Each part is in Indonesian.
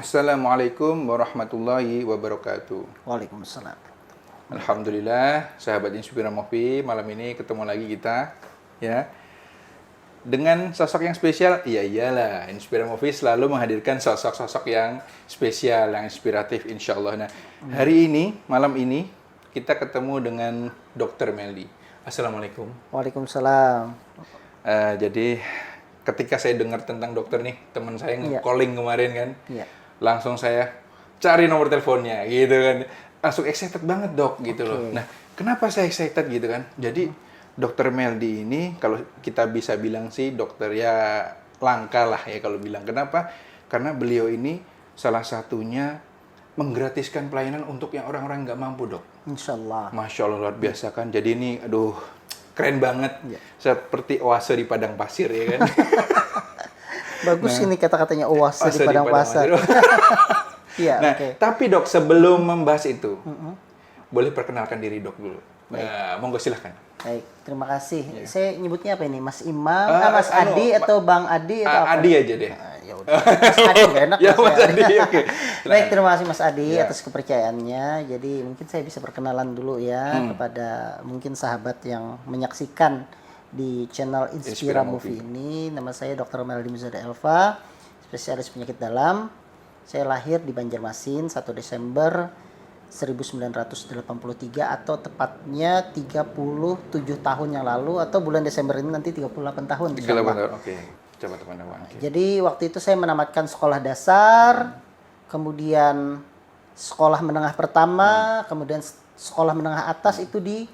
Assalamualaikum warahmatullahi wabarakatuh. Waalaikumsalam. Alhamdulillah, sahabat Inspira Mofi, malam ini ketemu lagi kita ya. Dengan sosok yang spesial, iya iyalah, Inspira Mofi selalu menghadirkan sosok-sosok yang spesial, yang inspiratif insya Allah. Nah, hari ini, malam ini, kita ketemu dengan Dr. Meldi. Assalamualaikum. Waalaikumsalam. Jadi, ketika saya dengar tentang dokter nih, teman saya Iya. nge-calling kemarin kan, Iya. langsung saya cari nomor teleponnya gitu kan, langsung excited banget dok gitu loh. Oke. Nah, kenapa saya excited gitu kan? Jadi dokter Meldi ini kalau kita bisa bilang sih dokter ya langka lah ya kalau bilang. Kenapa? Karena beliau ini salah satunya menggratiskan pelayanan untuk yang orang-orang nggak mampu dok. Insyaallah. Masya Allah luar biasa kan. Jadi ini aduh keren banget. Iya. Seperti oase di padang pasir ya kan. Bagus ini kata-katanya oase Oase di padang pasar. Iya, Nah, oke. tapi dok sebelum membahas itu, boleh perkenalkan diri dok dulu. Nah, monggo silahkan. Baik, terima kasih. Saya nyebutnya apa ini? Mas Imam, Mas Anu, Adi atau Bang Adi atau apa? Adi aja deh. Ya udah. Mas Adi nggak enak. Ya, Mas Mas Adi, oke. Baik, terima kasih Mas Adi Ya. atas kepercayaannya. Jadi mungkin saya bisa perkenalan dulu ya kepada mungkin sahabat yang menyaksikan di channel Inspira Inspira Movie. Movie ini. Nama saya Dr. Meldi Muzada Elva, spesialis penyakit dalam. Saya lahir di Banjarmasin 1 Desember 1983 atau tepatnya 37 tahun yang lalu, atau bulan Desember ini nanti 38 tahun. 38 insyaallah. tahun, oke. Coba teman-teman. Oke. Jadi waktu itu saya menamatkan sekolah dasar, kemudian sekolah menengah pertama, kemudian sekolah menengah atas itu di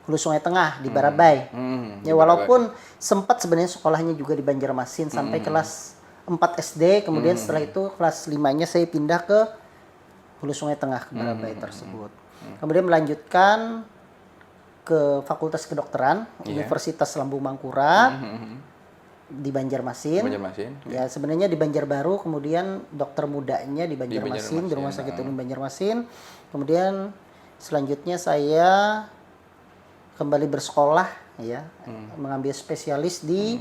Hulu Sungai Tengah di Barabai. Ya walaupun sempat sebenarnya sekolahnya juga di Banjarmasin sampai kelas 4 SD, kemudian setelah itu kelas 5-nya saya pindah ke Hulu Sungai Tengah ke Barabai tersebut. Kemudian melanjutkan ke Fakultas Kedokteran Universitas Lambung Mangkurat di Banjarmasin. Banjarmasin. Ya sebenarnya di Banjarbaru, kemudian dokter mudanya di Banjarmasin, di Rumah Sakit Umum Banjarmasin. Kemudian selanjutnya saya kembali bersekolah ya, mengambil spesialis di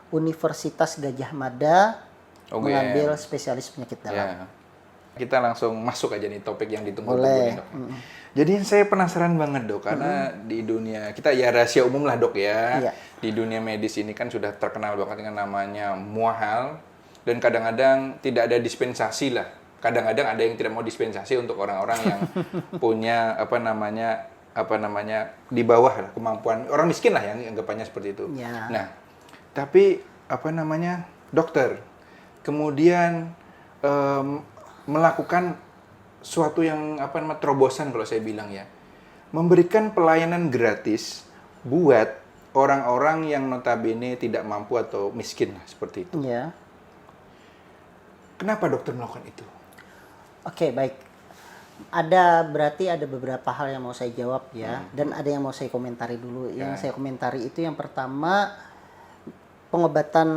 Universitas Gajah Mada, mengambil spesialis penyakit dalam. Ya. Kita langsung masuk aja nih topik yang ditunggu-tunggu nih Boleh. dok. Jadi saya penasaran banget dok, karena di dunia kita ya rahasia umum lah dok ya. Iya. Di dunia medis ini kan sudah terkenal banget dengan namanya muahal, dan kadang-kadang tidak ada dispensasi lah. Kadang-kadang ada yang tidak mau dispensasi untuk orang-orang yang punya apa namanya di bawah lah kemampuan orang miskin lah yang anggapannya seperti itu. Ya. Nah, tapi apa namanya dokter kemudian melakukan suatu yang apa namanya terobosan kalau saya bilang ya, memberikan pelayanan gratis buat orang-orang yang notabene tidak mampu atau miskin lah, seperti itu. Ya. Kenapa dokter melakukan itu? Oke, baik. Berarti ada beberapa hal yang mau saya jawab ya, dan ada yang mau saya komentari dulu. Yang saya komentari itu yang pertama, pengobatan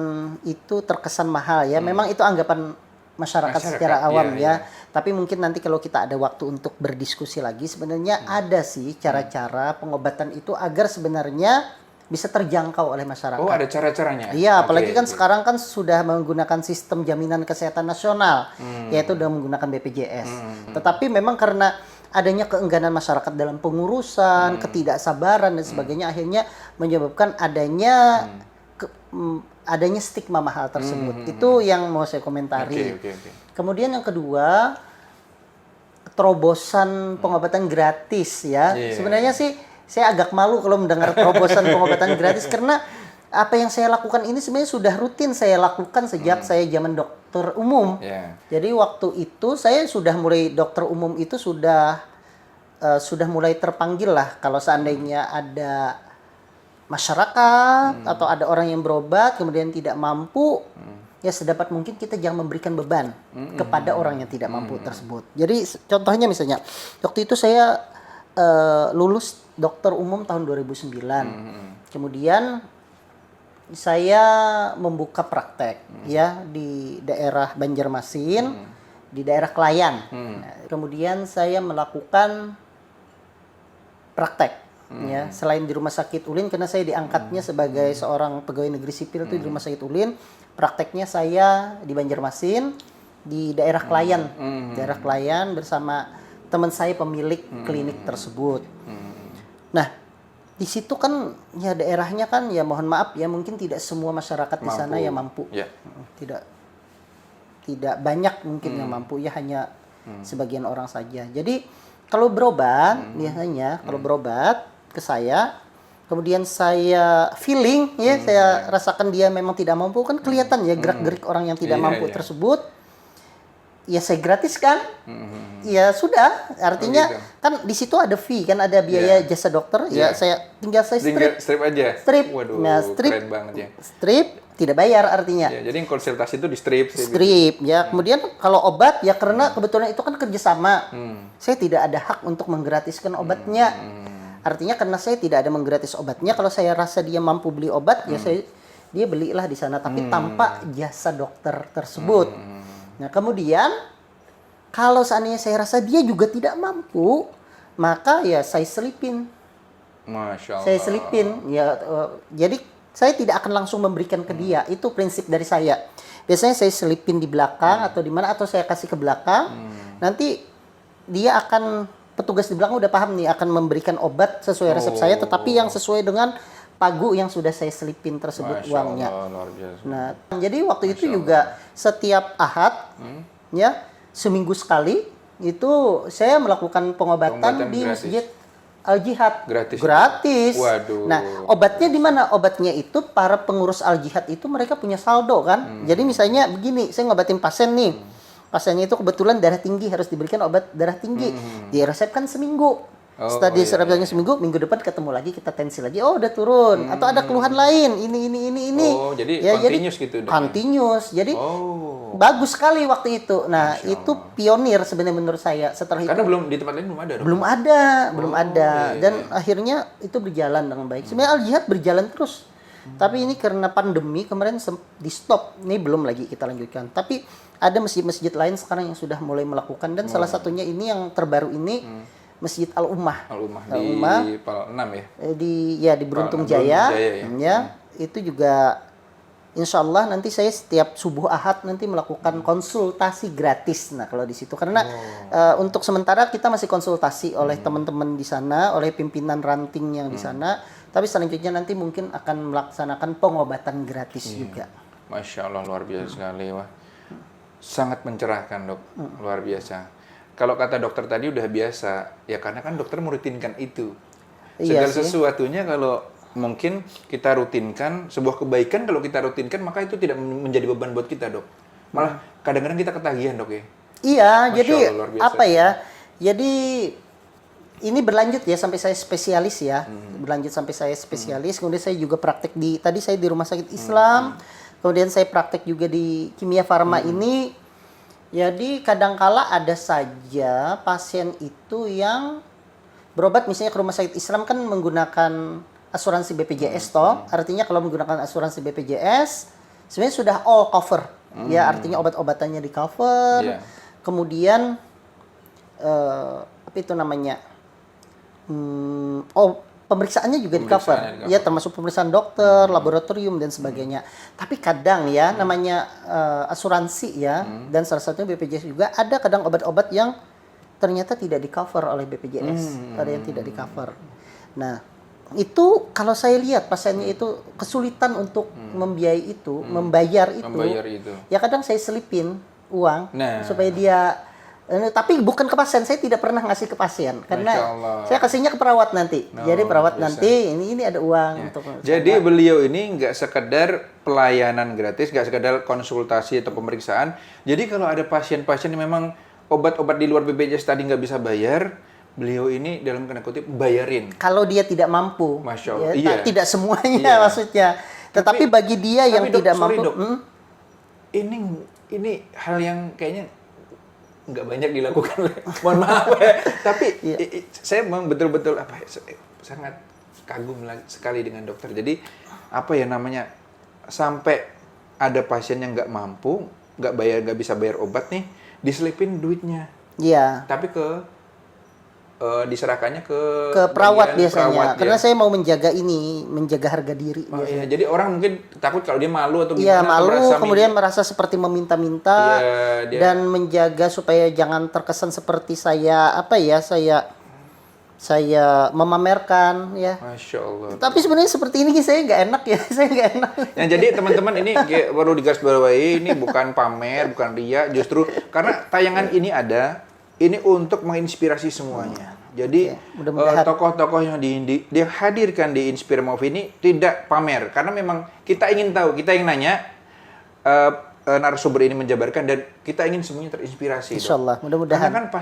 itu terkesan mahal ya. Memang itu anggapan masyarakat secara awam ya. Tapi mungkin nanti kalau kita ada waktu untuk berdiskusi lagi, sebenarnya ada sih cara-cara pengobatan itu agar sebenarnya bisa terjangkau oleh masyarakat. Oh, ada cara-caranya? Iya, apalagi kan sekarang kan sudah menggunakan sistem jaminan kesehatan nasional, yaitu sudah menggunakan BPJS. Tetapi memang karena adanya keengganan masyarakat dalam pengurusan, ketidaksabaran dan sebagainya, akhirnya menyebabkan adanya adanya stigma mahal tersebut. Itu yang mau saya komentari. Oke. Kemudian yang kedua, terobosan pengobatan gratis ya. Sebenarnya sih saya agak malu kalau mendengar terobosan pengobatan gratis, karena apa yang saya lakukan ini sebenarnya sudah rutin saya lakukan sejak saya zaman dokter umum. Jadi waktu itu saya sudah mulai dokter umum itu sudah mulai terpanggil lah kalau seandainya ada masyarakat atau ada orang yang berobat kemudian tidak mampu, ya sedapat mungkin kita jangan memberikan beban kepada orang yang tidak mampu tersebut. Jadi contohnya misalnya waktu itu saya lulus dokter umum tahun 2009. Kemudian saya membuka praktek ya di daerah Banjarmasin, di daerah Klayan. Nah, kemudian saya melakukan praktek ya, selain di Rumah Sakit Ulin, karena saya diangkatnya sebagai seorang pegawai negeri sipil itu di Rumah Sakit Ulin. Prakteknya saya di Banjarmasin, di daerah Klayan. Daerah Klayan bersama teman saya pemilik klinik tersebut. Nah, di situ kan ya daerahnya kan ya mohon maaf ya mungkin tidak semua masyarakat di sana yang mampu. Ya. Tidak banyak mungkin yang mampu, ya hanya sebagian orang saja. Jadi kalau berobat biasanya kalau berobat ke saya, kemudian saya feeling ya, saya rasakan dia memang tidak mampu, kan kelihatan ya gerak-gerik orang yang tidak mampu tersebut. Ya saya gratiskan. Ya sudah, artinya kan di situ ada fee, kan ada biaya jasa dokter. Ya saya tinggal saya strip aja. Strip. Waduh, Nah, strip, keren banget ya. Strip tidak bayar artinya. Ya, jadi konsultasi itu di strip. Strip ya. Kemudian kalau obat ya karena kebetulan itu kan kerjasama. Saya tidak ada hak untuk menggratiskan obatnya. Artinya karena saya tidak ada menggratis obatnya, kalau saya rasa dia mampu beli obat ya dia belilah di sana, tapi tanpa jasa dokter tersebut. Nah kemudian kalau seandainya saya rasa dia juga tidak mampu, maka ya saya selipin. Masya Allah. Saya selipin ya. Jadi saya tidak akan langsung memberikan ke dia. Itu prinsip dari saya. Biasanya saya selipin di belakang atau di mana, atau saya kasih ke belakang. Nanti dia akan, petugas di belakang udah paham nih, akan memberikan obat sesuai resep saya, tetapi yang sesuai dengan pagu yang sudah saya selipin tersebut uangnya. Luar biasa. Nah, jadi waktu itu juga setiap Ahad ya, seminggu sekali itu saya melakukan pengobatan di gratis. Masjid Al-Jihad. Gratis. Waduh. Nah, obatnya di mana? Obatnya itu para pengurus Al-Jihad itu mereka punya saldo kan. Jadi misalnya begini, saya ngobatin pasien nih. Pasiennya itu kebetulan darah tinggi, harus diberikan obat darah tinggi. Diresepkan seminggu. Setelah diresepkannya seminggu, minggu depan ketemu lagi, kita tensi lagi. Oh, udah turun. Atau ada keluhan lain. Ini. Oh, jadi ya, continuous gitu. Continuous. Jadi bagus sekali waktu itu. Nah, itu pionir sebenarnya menurut saya. Setelah Karena itu belum di tempat lain belum ada. belum ada. Dan akhirnya itu berjalan dengan baik. Sebenarnya Al-Jihad berjalan terus. Tapi ini karena pandemi kemarin di stop. Ini belum lagi kita lanjutkan. Tapi ada masjid-masjid lain sekarang yang sudah mulai melakukan, dan salah satunya ini yang terbaru ini Masjid Al-Ummah. Al-Ummah di Pal 6 ya. Di Beruntung Jaya. Ya. Itu juga insya Allah nanti saya setiap subuh Ahad nanti melakukan konsultasi gratis. Nah, kalau di situ karena untuk sementara kita masih konsultasi oleh teman-teman di sana, oleh pimpinan ranting yang di sana. Tapi selanjutnya nanti mungkin akan melaksanakan pengobatan gratis juga. Masya Allah, luar biasa sekali. Wah, sangat mencerahkan, Dok. Luar biasa. Kalau kata dokter tadi udah biasa, ya karena kan dokter merutinkan itu. Segala sesuatunya kalau mungkin kita rutinkan, sebuah kebaikan kalau kita rutinkan, maka itu tidak menjadi beban buat kita, Dok. Malah kadang-kadang kita ketagihan, Dok ya. Iya, Masya jadi Allah, luar biasa. apa ya? Jadi ini berlanjut ya sampai saya spesialis ya. Berlanjut sampai saya spesialis, kemudian saya juga praktek tadi saya di Rumah Sakit Islam. Kemudian saya praktek juga di Kimia Farma ini. Jadi kadangkala ada saja pasien itu yang berobat misalnya ke Rumah Sakit Islam kan menggunakan asuransi BPJS toh. Artinya kalau menggunakan asuransi BPJS sebenarnya sudah all cover. Ya, artinya obat-obatannya di cover. Kemudian apa itu namanya? Pemeriksaannya juga di cover. Ya, termasuk pemeriksaan dokter, laboratorium dan sebagainya. Tapi kadang ya namanya asuransi ya, dan salah satunya BPJS juga ada kadang obat-obat yang ternyata tidak di cover oleh BPJS. Ada yang tidak di cover. Nah, itu kalau saya lihat pasiennya itu kesulitan untuk membayar itu. Ya kadang saya selipin uang supaya dia. Tapi bukan ke pasien, saya tidak pernah ngasih ke pasien karena saya kasihnya ke perawat nanti. Jadi perawat nanti ini ada uang untuk. Jadi beliau ini nggak sekedar pelayanan gratis, nggak sekedar konsultasi atau pemeriksaan. Jadi kalau ada pasien-pasien yang memang obat-obat di luar BPJS tadi nggak bisa bayar, beliau ini dalam tanda kutip bayarin. Kalau dia tidak mampu. Masya Allah. Ya, tidak semuanya maksudnya. Tetapi bagi dia yang tidak mampu. Dok, ini hal yang kayaknya nggak banyak dilakukan, mohon maaf ya. Tapi saya memang betul-betul sangat kagum sekali dengan dokter. Jadi apa ya namanya, sampai ada pasien yang nggak mampu, nggak bisa bayar obat nih, diselipin duitnya. Iya. Tapi ke diserahkannya ke perawat bagian biasanya. perawat, Karena ya. saya mau menjaga harga diri. Oh, iya. Jadi orang mungkin takut kalau dia malu atau Iya, gimana, atau malu, merasa kemudian merasa seperti meminta-minta, Iya, dia- dan menjaga supaya jangan terkesan seperti saya saya memamerkan, ya. Masya Allah. Tapi sebenarnya seperti ini saya nggak enak ya, saya nggak enak. Nah, jadi teman-teman ini kayak perlu digarisbawahi, ini bukan pamer, bukan ria, justru karena tayangan ini ada, ini untuk menginspirasi semuanya. Jadi mudah-mudahan. tokoh-tokoh yang dihadirkan di Inspire Movie ini tidak pamer, karena memang kita ingin tahu, kita ingin nanya, narasumber ini menjabarkan dan kita ingin semuanya terinspirasi. Insya Allah, Dok. mudah-mudahan. Karena kan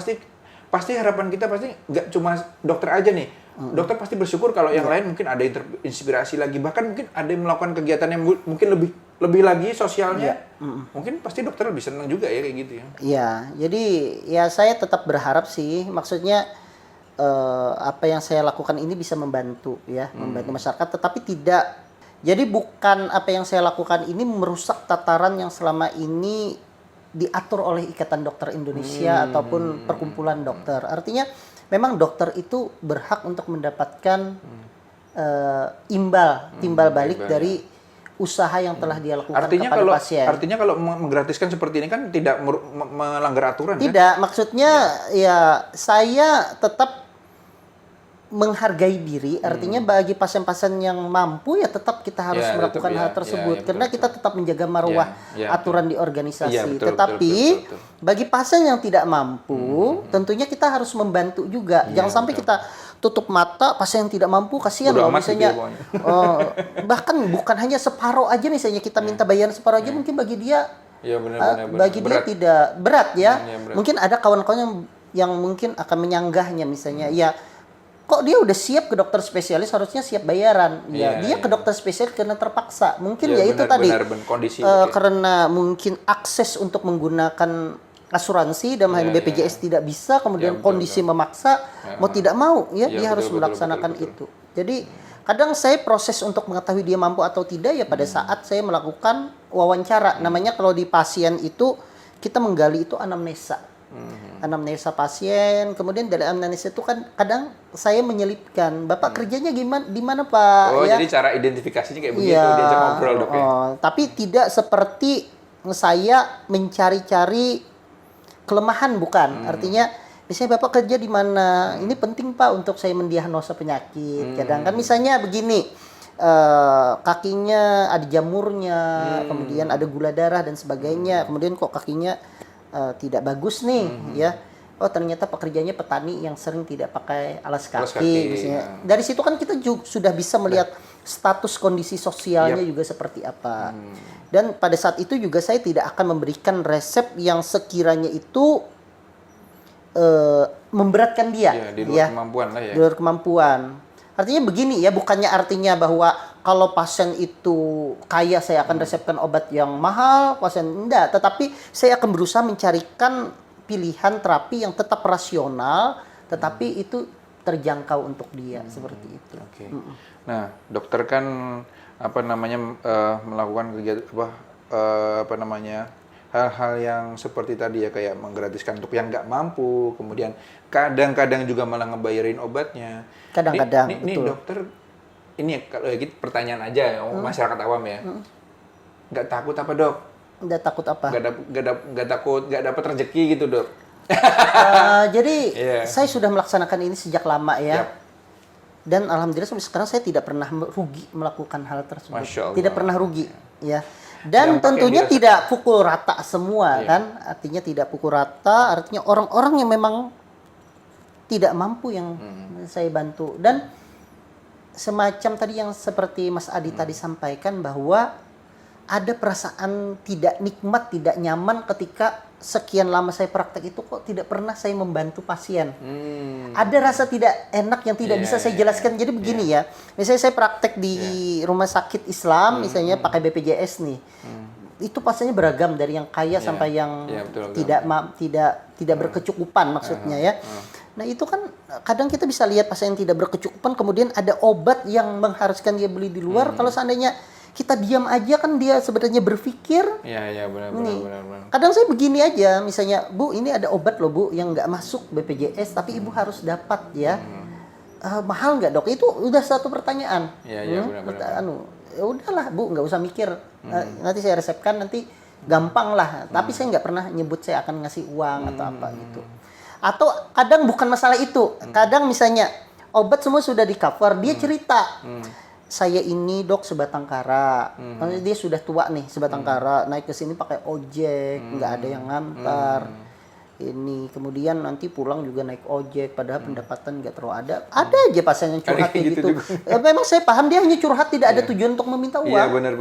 pasti harapan kita pasti nggak cuma dokter aja nih. Dokter pasti bersyukur kalau yang lain mungkin ada yang terinspirasi lagi, bahkan mungkin ada yang melakukan kegiatan yang mungkin lebih lagi sosialnya. Mungkin pasti dokter lebih senang juga ya kayak gitu ya. Iya, jadi ya saya tetap berharap sih, maksudnya apa yang saya lakukan ini bisa membantu ya, membantu masyarakat, tetapi tidak. Jadi bukan apa yang saya lakukan ini merusak tataran yang selama ini diatur oleh Ikatan Dokter Indonesia ataupun perkumpulan dokter. Artinya memang dokter itu berhak untuk mendapatkan timbal balik dari usaha yang telah dia lakukan kepada pasien. Artinya kalau menggratiskan seperti ini kan tidak melanggar aturan kan? Tidak, maksudnya ya saya tetap menghargai diri, artinya bagi pasien-pasien yang mampu ya tetap kita harus Ya, melakukan tetap, hal ya. tersebut, Ya, karena betul, kita tetap menjaga marwah aturan di organisasi. Ya, betul, Tetapi betul, betul. bagi pasien yang tidak mampu, tentunya kita harus membantu juga. Jangan sampai kita tutup mata pasien yang tidak mampu, kasihan Bodo loh amat misalnya. gitu ya, Bahkan bukan hanya separuh aja, misalnya kita minta bayaran separuh aja, mungkin bagi dia Iya benar. bagi dia tidak berat ya. Iya, berat. Mungkin ada kawan-kawan yang mungkin akan menyanggahnya, misalnya ya kok dia udah siap ke dokter spesialis, harusnya siap bayaran. Ya, dia ke dokter spesialis karena terpaksa. Mungkin ya itu tadi. Kondisi. Karena mungkin akses untuk menggunakan asuransi dan BPJS tidak bisa, kemudian kondisi memaksa, mau tidak mau ya dia harus melaksanakan itu. Jadi kadang saya proses untuk mengetahui dia mampu atau tidak ya pada saat saya melakukan wawancara. Namanya kalau di pasien itu kita menggali itu anamnesa. Anamnesa pasien, kemudian dari anamnesa itu kan kadang saya menyelipkan, Bapak kerjanya gimana, di mana Pak? Oh, ya. jadi cara identifikasinya kayak begitu, Iya, diajak ngobrol dok ya? Tapi tidak seperti saya mencari-cari kelemahan, bukan. Artinya, misalnya Bapak kerja di mana? Ini penting Pak untuk saya mendiagnosa penyakit. Kadang kan misalnya begini, kakinya ada jamurnya, kemudian ada gula darah dan sebagainya, kemudian kok kakinya tidak bagus nih, ya. Oh ternyata pekerjaannya petani yang sering tidak pakai alas kaki, misalnya. Dari situ kan kita juga sudah bisa melihat status kondisi sosialnya juga seperti apa. Dan pada saat itu juga saya tidak akan memberikan resep yang sekiranya itu memberatkan dia. Iya, di luar kemampuan lah ya. Di luar kemampuan. Artinya begini ya, bukannya artinya bahwa kalau pasien itu kaya saya akan resepkan obat yang mahal, pasien enggak, tetapi saya akan berusaha mencarikan pilihan terapi yang tetap rasional, tetapi itu terjangkau untuk dia, seperti itu. Oke. Nah, dokter kan melakukan kegiatan hal-hal yang seperti tadi ya, kayak menggratiskan untuk yang nggak mampu, kemudian kadang-kadang juga malah ngebayarin obatnya. Kadang-kadang, Ini betul. dokter, ini kalau gitu pertanyaan aja masyarakat awam ya, nggak takut apa dok? Nggak takut apa? Nggak takut nggak dapat rezeki gitu dok? Jadi Iya. saya sudah melaksanakan ini sejak lama ya. Yap. Dan alhamdulillah sampai sekarang saya tidak pernah rugi melakukan hal tersebut. Masya Allah. Tidak pernah rugi, ya. Dan Dampak yang tentunya dirasakan. tidak pukul rata semua Iya. kan. Artinya tidak pukul rata, artinya orang-orang yang memang tidak mampu yang saya bantu. Dan semacam tadi yang seperti Mas Adi tadi sampaikan, bahwa ada perasaan tidak nikmat, tidak nyaman ketika sekian lama saya praktek itu kok tidak pernah saya membantu pasien. Ada rasa tidak enak yang tidak bisa saya jelaskan. Jadi begini ya, misalnya saya praktek di rumah sakit Islam, misalnya pakai BPJS nih, itu pasiennya beragam dari yang kaya sampai yang betul. tidak berkecukupan maksudnya ya. Nah itu kan kadang kita bisa lihat pasien yang tidak berkecukupan, kemudian ada obat yang mengharuskan dia beli di luar. Kalau seandainya kita diam aja kan dia sebenarnya berpikir. Iya, benar. Kadang saya begini aja, misalnya, Bu, ini ada obat loh Bu yang nggak masuk BPJS, tapi Ibu harus dapat ya. Mahal nggak dok? Itu udah satu pertanyaan. Iya, benar. Ya udahlah Bu, nggak usah mikir. Nanti saya resepkan, nanti gampang lah. Tapi saya nggak pernah nyebut saya akan ngasih uang atau apa gitu. Atau kadang bukan masalah itu. Kadang misalnya obat semua sudah di cover, dia cerita. Saya ini dok sebatang kara. Maksudnya dia sudah tua nih sebatang kara, naik ke sini pakai ojek, nggak ada yang ngantar. Ini kemudian nanti pulang juga naik ojek, padahal pendapatan nggak terlalu ada. Ada aja pasien yang curhat kayak gitu. Memang saya paham dia hanya curhat, tidak ada tujuan untuk meminta uang. Iya benar.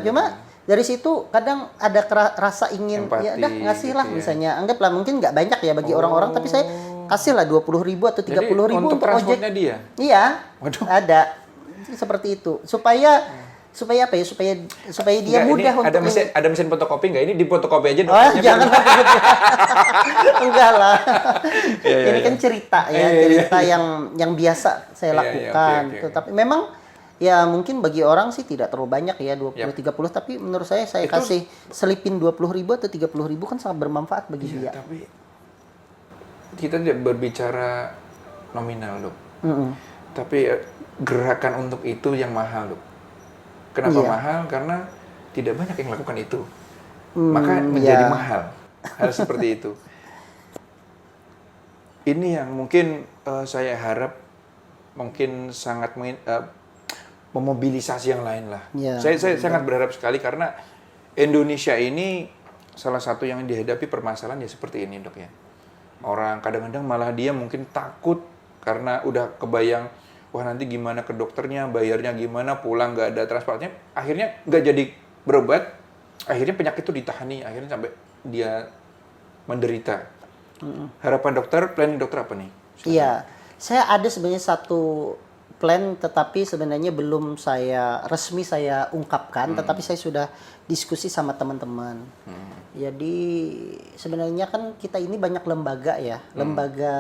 Cuma dari situ kadang ada rasa ingin Empati, ya udah ngasih lah gitu ya. misalnya. Anggaplah mungkin nggak banyak ya bagi orang-orang, tapi saya kasih lah 20.000 atau 30.000 untuk untuk ojek. transportnya dia? Iya. Waduh. Ada. Seperti itu. Supaya apa ya? Supaya dia mudah untuk ada mesin fotokopi nggak? Ini di fotokopi aja Oh, jangan. Enggak lah. Ini kan cerita ya, cerita yang biasa saya lakukan. Oke. Tetapi memang ya mungkin bagi orang sih tidak terlalu banyak ya 20-30, tapi menurut saya kasih selipin 20.000 atau 30.000 kan sangat bermanfaat bagi dia. Tapi kita tidak berbicara nominal, Dok. Tapi gerakan untuk itu yang mahal, Dok. Kenapa mahal? Karena tidak banyak yang melakukan itu. Maka menjadi mahal. Hal seperti itu. Ini yang mungkin saya harap mungkin sangat memobilisasi yang lain lah. Saya sangat berharap sekali karena Indonesia ini salah satu yang dihadapi permasalahan ya seperti ini, Dok ya. Orang kadang-kadang malah dia mungkin takut karena udah kebayang, wah nanti gimana ke dokternya, bayarnya gimana, pulang nggak ada transportnya, akhirnya nggak jadi berobat, akhirnya penyakit itu ditahani, akhirnya sampai dia menderita. Harapan dokter, planning dokter apa nih? Iya, saya ada sebenarnya satu plan, tetapi sebenarnya belum resmi saya ungkapkan, tetapi saya sudah diskusi sama teman-teman. Jadi sebenarnya kan kita ini banyak lembaga ya, lembaga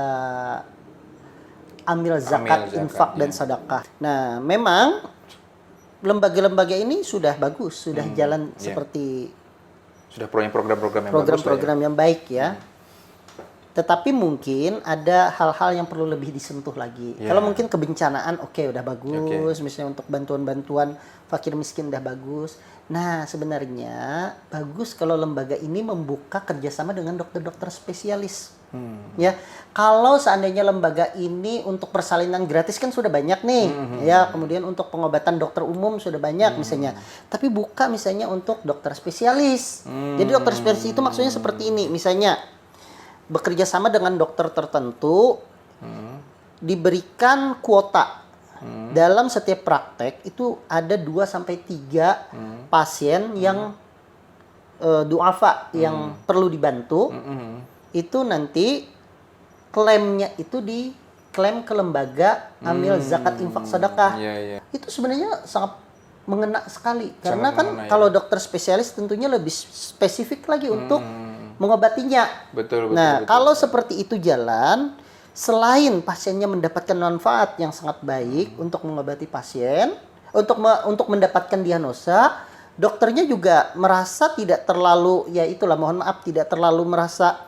amil zakat, infak dan sedekah. Nah, memang lembaga-lembaga ini sudah bagus, sudah jalan seperti sudah punya program-program yang program-program yang baik ya. Tetapi mungkin ada hal-hal yang perlu lebih disentuh lagi. Kalau mungkin kebencanaan, udah bagus. Misalnya untuk bantuan-bantuan fakir miskin udah bagus. Nah, sebenarnya bagus kalau lembaga ini membuka kerjasama dengan dokter-dokter spesialis. Ya, kalau seandainya lembaga ini untuk persalinan gratis kan sudah banyak nih. Ya, kemudian untuk pengobatan dokter umum sudah banyak misalnya. Tapi buka misalnya untuk dokter spesialis. Jadi dokter spesialis itu maksudnya seperti ini. Misalnya bekerja sama dengan dokter tertentu, diberikan kuota. Dalam setiap praktek itu ada 2-3 pasien yang duafa yang perlu dibantu. Itu nanti klaimnya itu diklaim ke lembaga amil zakat infak sedekah. Itu sebenarnya sangat mengena sekali. Karena kan kalau dokter spesialis tentunya lebih spesifik lagi untuk mengobatinya. Betul. Kalau seperti itu jalan, selain pasiennya mendapatkan manfaat yang sangat baik untuk mengobati pasien, untuk mendapatkan diagnosa, dokternya juga merasa tidak terlalu, ya itulah mohon maaf, tidak terlalu merasa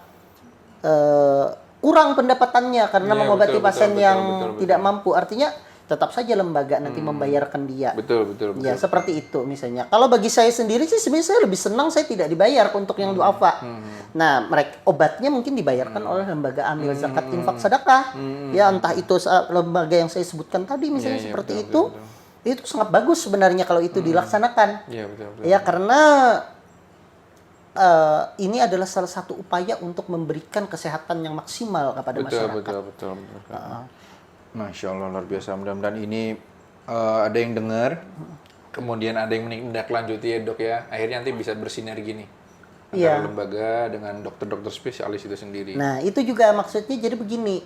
kurang pendapatannya karena mengobati pasien yang tidak mampu. Artinya tetap saja lembaga nanti membayarkan dia. Betul. Ya, seperti itu misalnya. Kalau bagi saya sendiri sih sebenarnya saya lebih senang saya tidak dibayar untuk yang duafa. Nah, obatnya mungkin dibayarkan oleh lembaga amil zakat infak sedekah. Ya, entah itu lembaga yang saya sebutkan tadi misalnya seperti itu. Itu sangat bagus sebenarnya kalau itu dilaksanakan. Iya, betul. Ya, karena ini adalah salah satu upaya untuk memberikan kesehatan yang maksimal kepada masyarakat. Betul. Masya Allah, luar biasa. Mudah-mudahan ini ada yang dengar, kemudian ada yang menindaklanjuti ya dok ya. Akhirnya nanti bisa bersinergi nih antara lembaga dengan dokter-dokter spesialis itu sendiri. Nah, itu juga maksudnya jadi begini.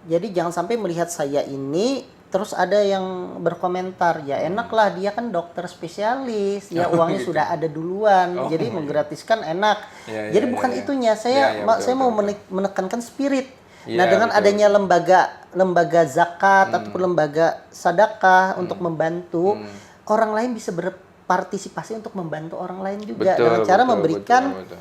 Jadi jangan sampai melihat saya ini terus ada yang berkomentar, ya enaklah dia kan dokter spesialis, ya uangnya gitu. sudah ada duluan, jadi menggratiskan enak. Jadi bukan itunya. Saya mau menekankan spirit. Nah, dengan adanya lembaga zakat ataupun lembaga sedekah untuk membantu orang lain bisa partisipasi untuk membantu orang lain juga Betul, dengan cara betul, memberikan betul.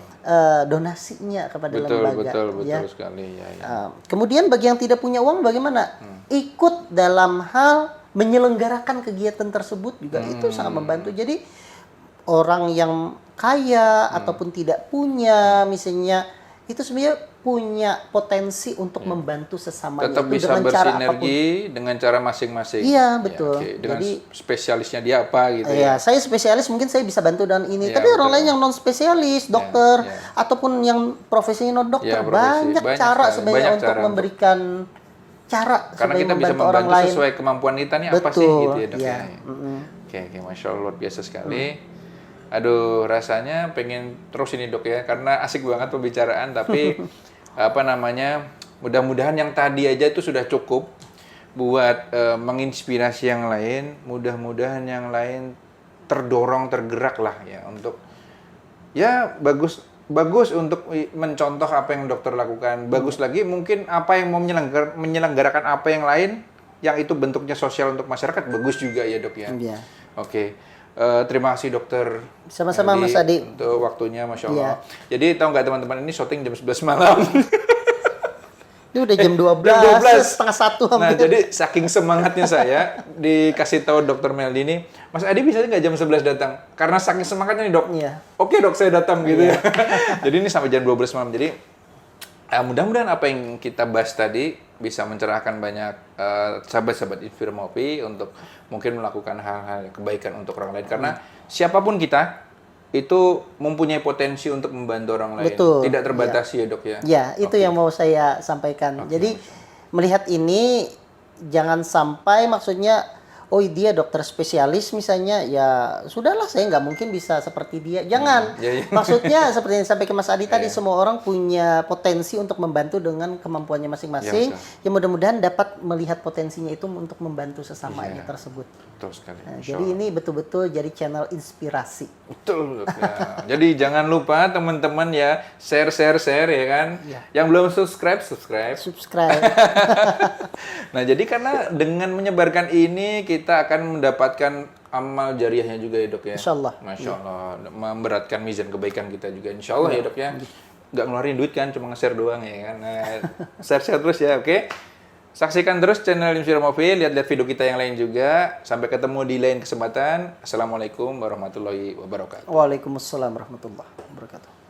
donasinya kepada Betul, lembaga. betul, betul Ya. sekali. Ya, ya. Kemudian bagi yang tidak punya uang bagaimana? Ikut dalam hal menyelenggarakan kegiatan tersebut juga itu sangat membantu. Jadi orang yang kaya ataupun tidak punya misalnya itu sebenarnya punya potensi untuk membantu sesamanya Tetap itu bisa dengan cara apapun. bersinergi dengan cara masing-masing. Iya, Ya, betul. oke. Dengan Jadi spesialisnya dia apa gitu ya. ya, saya spesialis mungkin saya bisa bantu dengan ini. Iya, Tapi orang betul. lain yang non spesialis, dokter iya. ataupun yang profesinya non dokter, Iya, profesi. banyak Banyak cara sekali. sebenarnya Banyak untuk cara untuk- memberikan cara Karena supaya kita bisa membantu orang membantu lain. sesuai kemampuan kita nih apa sih Betul, gitu ya dok iya. ya. Oke, Masya Allah luar biasa sekali. Aduh, rasanya pengen terus ini dok ya, karena asik banget pembicaraan. Tapi apa namanya, mudah-mudahan yang tadi aja itu sudah cukup buat menginspirasi yang lain. Mudah-mudahan yang lain terdorong, tergerak lah ya untuk ya bagus untuk mencontoh apa yang dokter lakukan. Bagus lagi mungkin apa yang mau menyelenggarakan apa yang lain yang itu bentuknya sosial untuk masyarakat bagus juga ya dok ya. Iya. Oke. Terima kasih dokter. Sama-sama, Mas Adi. Untuk waktunya Masya Allah. Iya. Jadi tahu nggak teman-teman ini syuting jam 11 malam. Ini udah jam 12, jam 12. setengah satu Nah, hampir. jadi saking semangatnya saya dikasih tahu dokter Meldi ini, Mas Adi bisa nggak jam 11 datang? Karena saking semangatnya nih dok. Iya. Oke dok, saya datang gitu ya. Jadi ini sampai jam 12 malam. Jadi mudah-mudahan apa yang kita bahas tadi bisa mencerahkan banyak sahabat-sahabat Infirmopi untuk mungkin melakukan hal-hal kebaikan untuk orang lain. Karena siapapun kita itu mempunyai potensi untuk membantu orang lain. Betul. Tidak terbatasi ya dok ya. Ya, itu yang mau saya sampaikan. Jadi melihat ini jangan sampai maksudnya oh dia dokter spesialis misalnya ya sudahlah saya nggak mungkin bisa seperti dia. Jangan. Ya, ya. Maksudnya seperti yang disampaikan Mas Adi tadi semua orang punya potensi untuk membantu dengan kemampuannya masing-masing. Ya, Ya mudah-mudahan dapat melihat potensinya itu untuk membantu sesamanya tersebut. Betul sekali. Nah, Insya jadi ini betul-betul jadi channel inspirasi. Betul. Ya. Jadi jangan lupa teman-teman ya share ya kan. Iya. Yang belum subscribe. Subscribe. Nah jadi karena dengan menyebarkan ini kita akan mendapatkan amal jariahnya juga ya dok ya. Insya Allah. Masya Allah. Memberatkan mizan kebaikan kita juga. Insya Allah ya dok ya. Nggak ngeluarin duit kan, cuma nge-share doang ya kan. Nah, share terus ya, oke. Saksikan terus channel Infirmopi, lihat-lihat video kita yang lain juga. Sampai ketemu di lain kesempatan. Assalamualaikum warahmatullahi wabarakatuh. Waalaikumsalam warahmatullahi wabarakatuh.